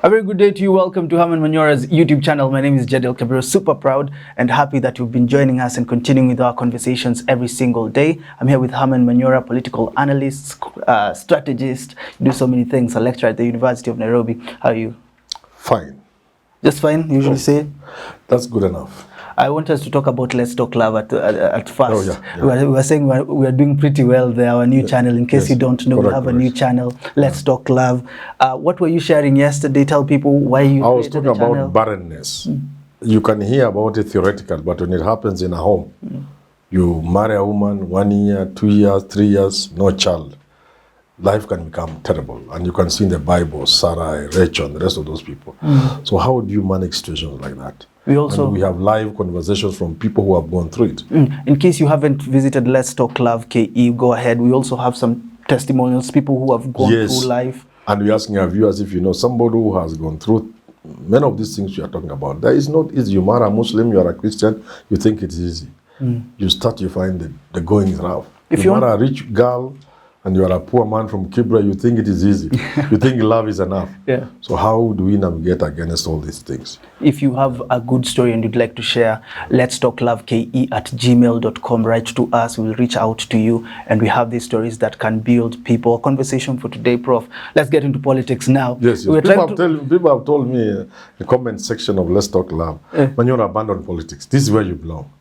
A very good day to you. Welcome to Herman Manyora's YouTube channel. My name is Jadil Kabir. Super proud and happy that you've been joining us and continuing with our conversations every single day. I'm here with Herman Manyora, political analyst, strategist. You do so many things. A lecturer at the University of Nairobi. How are you? Fine. Just fine, usually say? That's good enough. I want us to talk about Let's Talk Love at first. Oh, yeah. We were saying we are doing pretty well there, our new channel. In case you don't know, we have a new channel, Let's Talk Love. What were you sharing yesterday? Tell people why you I was created talking the channel. about barrenness. You can hear about it theoretical, but when it happens in a home, you marry a woman 1 year, 2 years, 3 years, no child. Life can become terrible. And you can see in the Bible, Sarah, Rachel, and the rest of those people. So how do you manage situations like that? We have live conversations from people who have gone through it. In case you haven't visited Let's Talk Love KE, go ahead. We also have some testimonials, people who have gone through life. And we're asking our viewers if you know somebody who has gone through many of these things you are talking about. That is not easy. You marry a Muslim, you are a Christian, you think it's easy. You find the going is rough. If you marry a rich girl, and you are a poor man from Kibra, you think it is easy. You think love is enough. Yeah. So how do we navigate against all these things? If you have a good story and you'd like to share, let's talk love ke@gmail.com. Write to us, we'll reach out to you, and we have these stories that can build people. Conversation for today, Prof. Let's get into politics now. Yes. People have told me in the comment section of Let's Talk Love, Manyora, abandon politics. This is where you belong.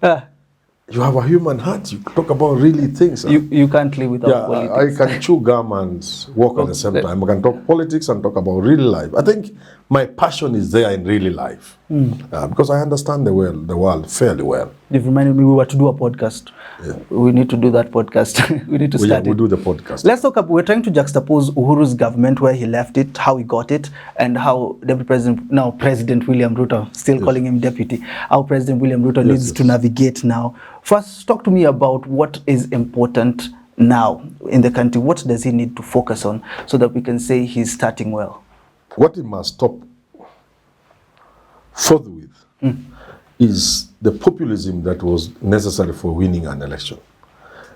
You have a human heart. You talk about really things. You can't live without politics. I can chew gum and walk at the same time. I can talk politics and talk about real life. I think my passion is there in real life because I understand the world fairly well. You've reminded me we were to do a podcast. Yeah. We need to do that podcast. We need to start we'll do the podcast. Let's talk about, we're trying to juxtapose Uhuru's government, where he left it, how he got it, and how President William Ruto, still calling him deputy, how President William Ruto needs to navigate now. First, talk to me about what is important now in the country. What does he need to focus on so that we can say he's starting well? What he must stop forthwith is the populism that was necessary for winning an election.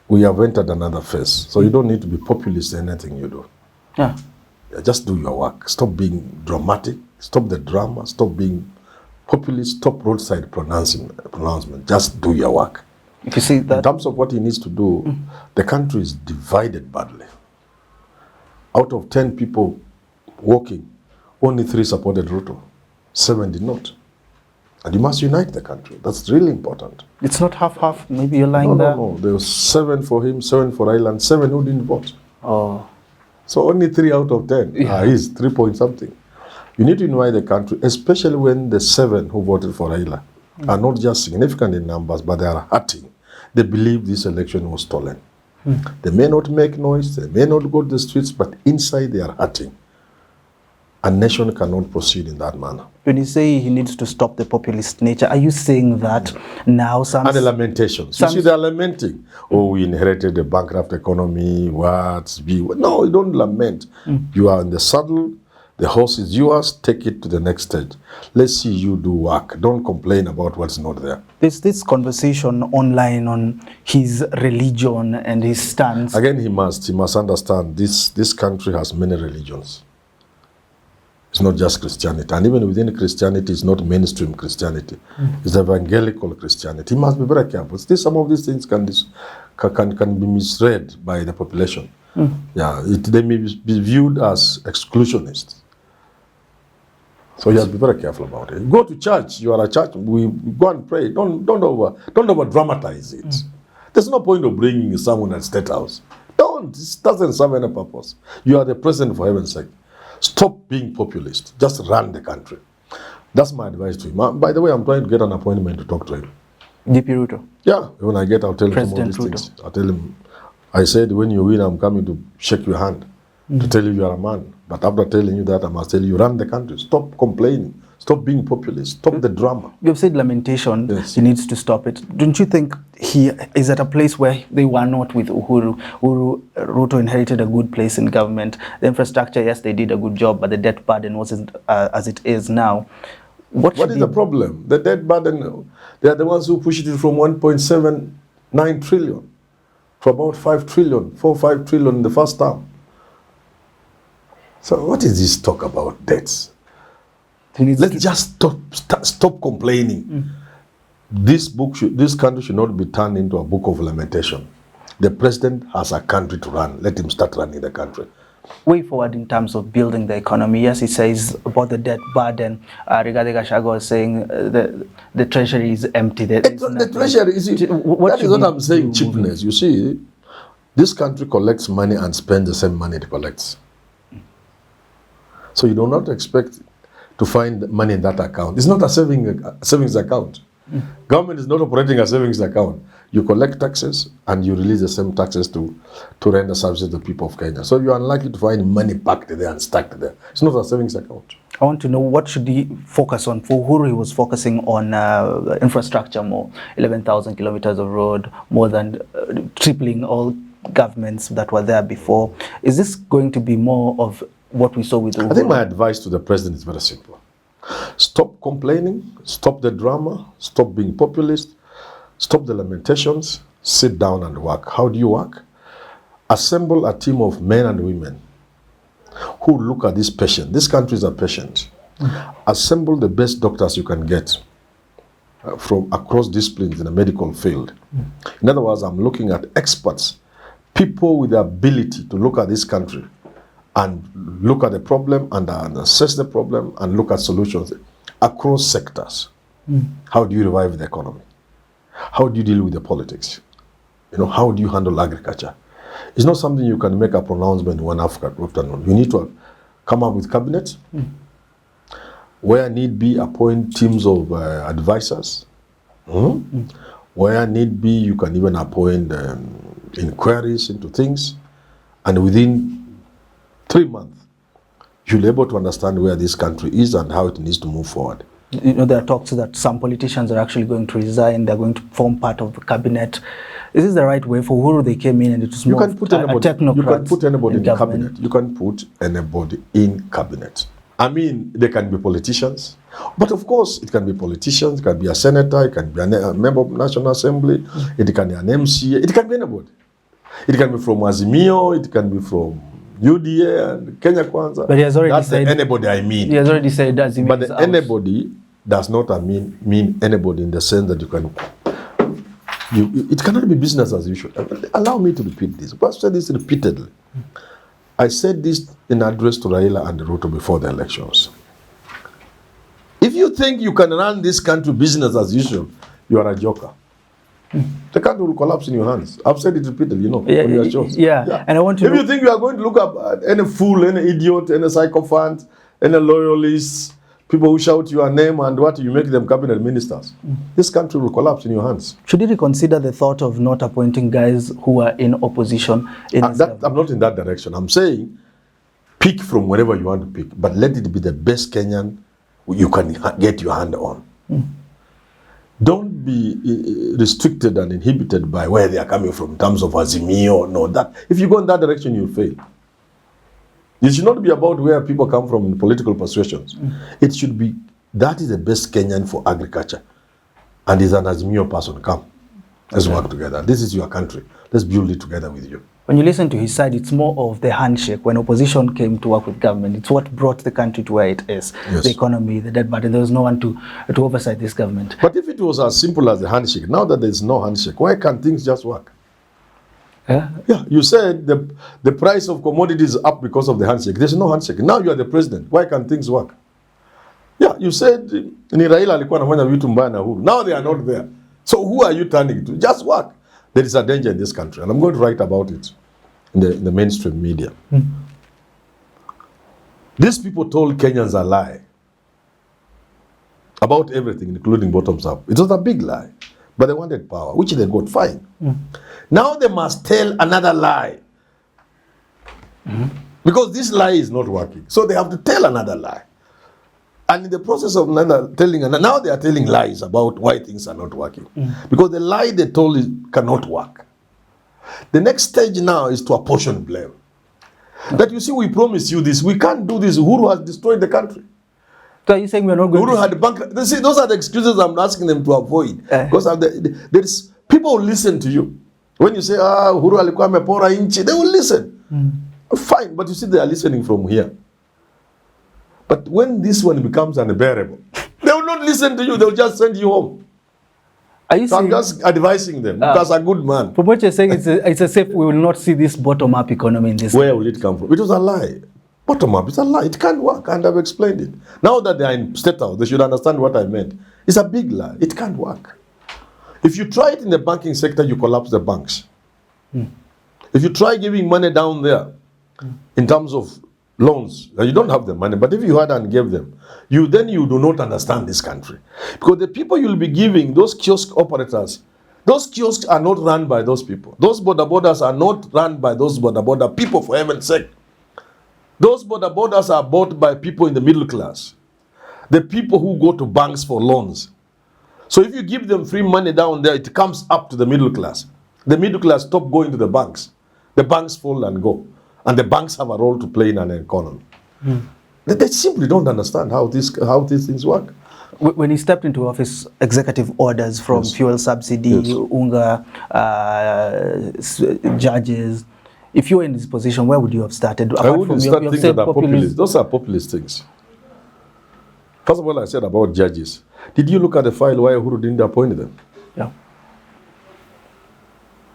We have entered another phase. So you don't need to be populist in anything you do. Yeah, just do your work. Stop being dramatic. Stop the drama. Stop being populist. Stop roadside pronouncement. Just do your work. If you see that, in terms of what he needs to do, the country is divided badly. Out of 10 people walking, only 3 supported Ruto. 7 did not. And you must unite the country. That's really important. It's not half-half. Maybe you're lying there. No. There was 7 for him, 7 for Ireland, 7 who didn't vote. Oh. So only 3 out of 10 is 3 point something. You need to unite the country, especially when the 7 who voted for Raila are not just significant in numbers, but they are hurting. They believe this election was stolen. They may not make noise, they may not go to the streets, but inside they are hurting. A nation cannot proceed in that manner. When you say he needs to stop the populist nature, are you saying that now some... And the lamentations. You see, they are lamenting. Oh, we inherited a bankrupt economy, No, you don't lament. You are in the saddle, the horse is yours, take it to the next stage. Let's see you do work. Don't complain about what's not there. There's this conversation online on his religion and his stance. Again, he must understand this country has many religions. It's not just Christianity. And even within Christianity, it's not mainstream Christianity. It's evangelical Christianity. He must be very careful. Some of these things can be misread by the population. They may be viewed as exclusionists. So you have to be very careful about it. Go to church. You are a church. We go and pray. Don't over dramatize it. There's no point of bringing someone at State House. Don't. It doesn't serve any purpose. You are the president, for heaven's sake. Stop being populist. Just run the country. That's my advice to him. By the way, I'm trying to get an appointment to talk to him. DP Ruto? Yeah. When I get, I'll tell him some of these things. I'll tell him, I said, when you win, I'm coming to shake your hand, to tell you you are a man. But after telling you that, I must tell you, run the country. Stop complaining. Stop being populist. Stop the drama. You've said lamentation. Yes. He needs to stop it. Don't you think he is at a place where they were not with Uhuru? Ruto inherited a good place in government. The infrastructure, yes, they did a good job, but the debt burden wasn't as it is now. What is the problem? The debt burden, they are the ones who pushed it from 1.79 trillion to about 5 trillion, 4-5 trillion in the first term. So what is this talk about debts? Let's just stop complaining. This country should not be turned into a book of lamentation. The president has a country to run. Let him start running the country. Way forward in terms of building the economy. Yes, he says about the debt burden. Rigathi Gachagua was saying the treasury is empty. The treasury is... That is what I'm saying, cheapness. You see, this country collects money and spends the same money it collects. So you do not expect to find money in that account. It's not a savings account. Government is not operating a savings account. You collect taxes and you release the same taxes to render services to the people of Kenya. So you are unlikely to find money packed there and stacked there. It's not a savings account. I want to know, what should he focus on? For Uhuru, he was focusing on infrastructure more. 11,000 kilometers of road, more than tripling all governments that were there before. Is this going to be more of what we saw with Uhuru? I think my advice to the president is very simple. Stop complaining, stop the drama, stop being populist, stop the lamentations, sit down and work. How do you work? Assemble a team of men and women who look at this patient. These countries are patient. Assemble the best doctors you can get from across disciplines in the medical field. In other words, I'm looking at experts, people with the ability to look at this country and look at the problem and assess the problem and look at solutions across sectors. How do you revive the economy? How do you deal with the politics? How do you handle agriculture? It's not something you can make a pronouncement one afternoon. You need to come up with cabinet, where need be appoint teams of advisors. Where need be, you can even appoint inquiries into things, and within 3 months, you'll be able to understand where this country is and how it needs to move forward. There are talks that some politicians are actually going to resign. They're going to form part of the cabinet. Is this the right way? For Uhuru, they came in and it was more a technocrat. You can put anybody in cabinet. You can put anybody in cabinet. I mean, they can be politicians. But of course, it can be politicians. It can be a senator. It can be a member of National Assembly. It can be an MCA. It can be anybody. It can be from Azimio. It can be from UDA and Kenya Kwanza. But he has already said anybody I mean. He has already said that. But the anybody does not mean anybody in the sense that you can. It cannot be business as usual. Allow me to repeat this. I've said this repeatedly. I said this in address to Raila and Ruto before the elections. If you think you can run this country business as usual, you are a joker. The country will collapse in your hands. I've said it repeatedly, on your shows. Yeah. And I want to If you think you are going to look up at any fool, any idiot, any sycophant, any loyalist, people who shout your name and what you make them cabinet ministers, this country will collapse in your hands. Should you reconsider the thought of not appointing guys who are in opposition? I'm not in that direction. I'm saying pick from wherever you want to pick, but let it be the best Kenyan you can get your hand on. Don't be restricted and inhibited by where they are coming from in terms of Azimio. No, that if you go in that direction, you'll fail. It should not be about where people come from in political persuasions. It should be, that is the best Kenyan for agriculture. And is an Azimio person. Come, let's work together. This is your country. Let's build it together with you. When you listen to his side, it's more of the handshake. When opposition came to work with government, it's what brought the country to where it is. Yes. The economy, the debt burden. There was no one to oversight this government. But if it was as simple as the handshake, now that there's no handshake, why can't things just work? Yeah, you said the price of commodities is up because of the handshake. There's no handshake. Now you are the president. Why can't things work? Yeah, you said ni Raila alikuwa anafanya vitu mbaya na Uhuru. Now they are not there. So who are you turning to? Just work. There is a danger in this country, and I'm going to write about it in the mainstream media. These people told Kenyans a lie about everything, including bottoms up. It was a big lie, but they wanted power, which they got fine. Now they must tell another lie. Because this lie is not working. So they have to tell another lie. And in the process of telling, now they are telling lies about why things are not working. Because the lie they told cannot work. The next stage now is to apportion blame. That you see, we promised you this. We can't do this. Uhuru has destroyed the country. So are you saying we're not going Uhuru had bankrupt. See, those are the excuses I'm asking them to avoid. Because there's people who listen to you. When you say, Uhuru alikuwa amepora inchi, they will listen. Fine, but you see, they are listening from here. But when this one becomes unbearable, they will not listen to you. They will just send you home. Are you So I'm saying, just advising them because a good man. from what you're saying, it's a safe, we will not see this bottom-up economy in this. Where will it come from? It was a lie. Bottom up, it's a lie. It can't work, and I've explained it. Now that they are in State House, they should understand what I meant. It's a big lie. It can't work. If you try it in the banking sector, you collapse the banks. If you try giving money down there, in terms of loans, you don't have the money, but if you had and gave them, you do not understand this country. Because the people you'll be giving, those kiosk operators, those kiosks are not run by those people. Those borders are not run by those border people, for heaven's sake. Those borders are bought by people in the middle class. The people who go to banks for loans. So if you give them free money down there, it comes up to the middle class. The middle class stop going to the banks. The banks fall and go. And the banks have a role to play in an economy. They simply don't understand how these things work. When he stepped into office, executive orders from fuel subsidy, UNGA, judges. If you were in this position, where would you have started? I wouldn't start things that are populist. Those are populist things. First of all, I said about judges. Did you look at the file why Uhuru didn't appoint them? Yeah.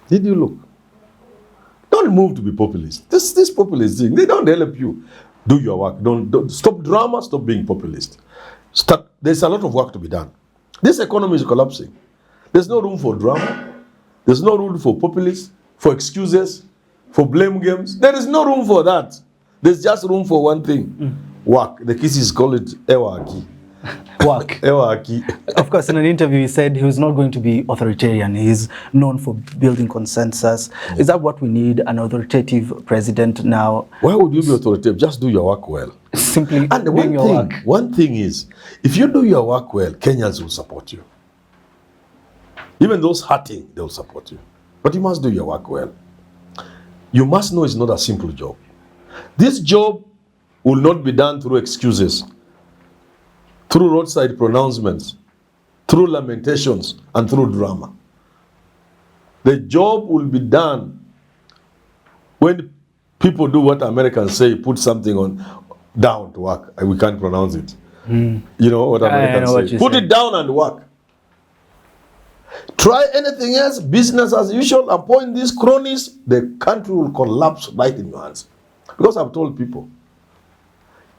Did you look? Don't move to be populist. This populist thing, they don't help you. Do your work. Don't stop drama, stop being populist. There's a lot of work to be done. This economy is collapsing. There's no room for drama. There's no room for populists, for excuses, for blame games. There is no room for that. There's just room for one thing. Work. The kids call it ewaki. Work. Ewaki. Of course, in an interview, he said he was not going to be authoritarian. He's known for building consensus. Is that what we need, an authoritative president now? Why would you be authoritative? Just do your work well. Simply and doing your work. One thing is, if you do your work well, Kenyans will support you. Even those hurting, they will support you. But you must do your work well. You must know it's not a simple job. This job will not be done through excuses, through roadside pronouncements, through lamentations, and through drama. The job will be done when people do what Americans say, put something on down to work. We can't pronounce it. You know what Americans say. Put it down and work. Try anything else, business as usual, appoint these cronies, the country will collapse right in your hands. Because I've told people,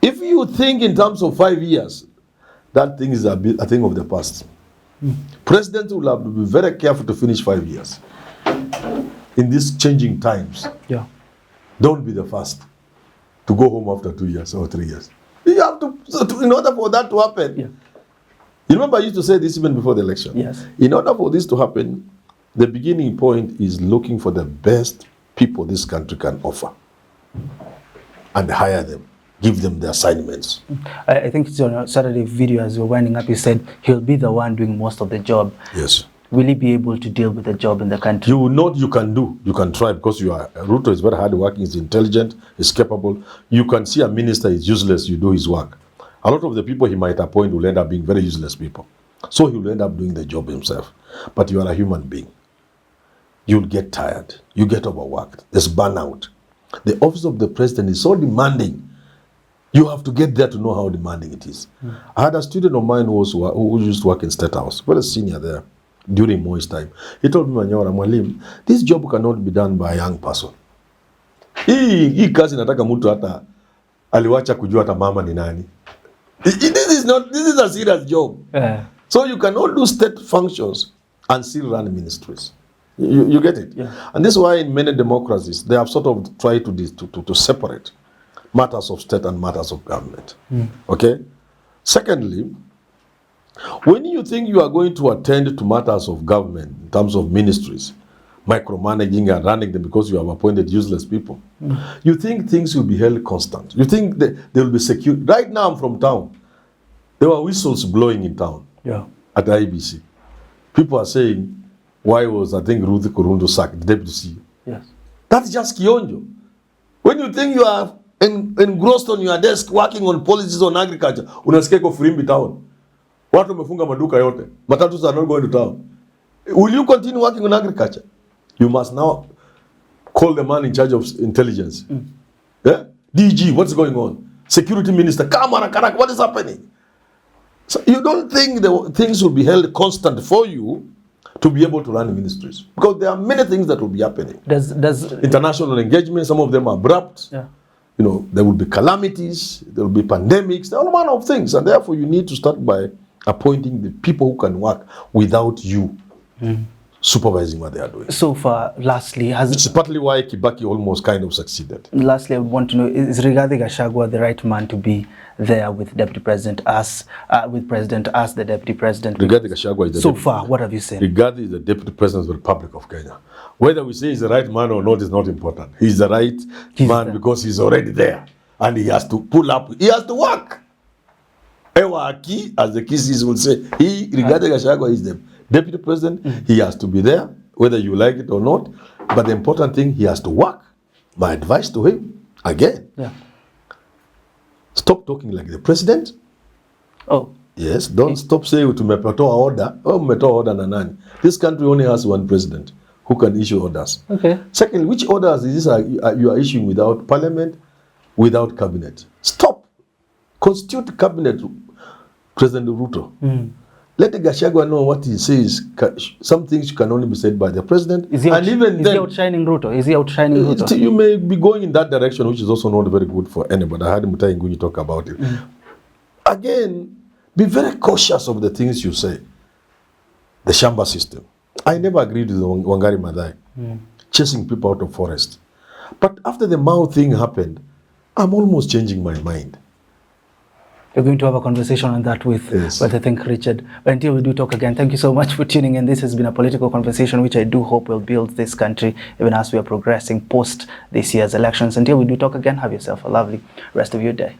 if you think in terms of 5 years, that thing is a thing of the past. Presidents will have to be very careful to finish 5 years. In these changing times, don't be the first to go home after 2 years or 3 years. You have to, in order for that to happen. You remember I used to say this even before the election. Yes. In order for this to happen, the beginning point is looking for the best people this country can offer and hire them, give them the assignments. I think it's on a Saturday video as you're winding up, you said he'll be the one doing most of the job. Yes. Will he be able to deal with the job in the country? You know what you can do. You can try because Ruto is very hardworking, he's intelligent, he's capable. You can see a minister is useless, you do his work. A lot of the people he might appoint will end up being very useless people. So he will end up doing the job himself. But you are a human being. You'll get tired. You get overworked. There's burnout. The office of the president is so demanding. You have to get there to know how demanding it is. I had a student of mine who used to work in State House, very senior there, during Moi's time. He told me, Manyora, Mwalim, this job cannot be done by a young person. Hii kazi nataka mtu hata aliwacha kujua hata mama ni nani. This is a serious job. So you cannot do state functions and still run ministries. You get it? And this is why in many democracies, they have sort of tried to separate matters of state and matters of government. Okay? Secondly, when you think you are going to attend to matters of government in terms of ministries, micromanaging and running them because you have appointed useless people, you think things will be held constant. You think they will be secure. Right now I'm from town. There were whistles blowing in town at the IBC. People are saying, why was, I think, Ruth Kurundu sacked, the deputy CEO? Yes. That's just Kionjo. When you think you are engrossed on your desk working on policies on agriculture, unasikia iko Firimbi town. Watu wamefunga maduka yote. Matatus are not going to town. Will you continue working on agriculture? You must now call the man in charge of intelligence. DG, what's going on? security minister, come on, Karak, what is happening? So you don't think the things will be held constant for you to be able to run ministries, because there are many things that will be happening. Does international engagement, some of them are abrupt. Yeah. You know, there will be calamities, there will be pandemics, there are all manner of things, and therefore you need to start by appointing the people who can work without you supervising what they are doing. So far, lastly, It's partly why Kibaki almost kind of succeeded. Lastly, I want to know, is Rigathi Gachagua the right man to be there with Deputy President with President as the Deputy President? Rigathi Gachagua is the so far, what have you seen? Rigathi is the Deputy President of the Republic of Kenya. Whether we say he's the right man or not is not important. He's the right man because he's already there. And he has to pull up, he has to work. Ewaki, as the Kisses will say, Rigathi Gachagua is the Deputy President. He has to be there, whether you like it or not. But the important thing, he has to work. My advice to him, again, stop talking like the president. Oh. Yes, don't stop saying to mepetoa order. Oh, mepetoa order na nani. This country only has one president who can issue orders. Okay. Second, which orders is this you are issuing without parliament, without cabinet? Stop. Constitute cabinet, President Ruto. Let the Gachagua know what he says. Some things can only be said by the president. Is he outshining Ruto? Is he outshining Ruto? You may be going in that direction, which is also not very good for anybody. I heard Mutai Ngugi talk about it. Again, be very cautious of the things you say. The Shamba system. I never agreed with Wangari Maathai chasing people out of forest. But after the Mao thing happened, I'm almost changing my mind. We're going to have a conversation on that with I think Richard. But until we do talk again, thank you so much for tuning in. This has been a political conversation which I do hope will build this country even as we are progressing post this year's elections. Until we do talk again, have yourself a lovely rest of your day.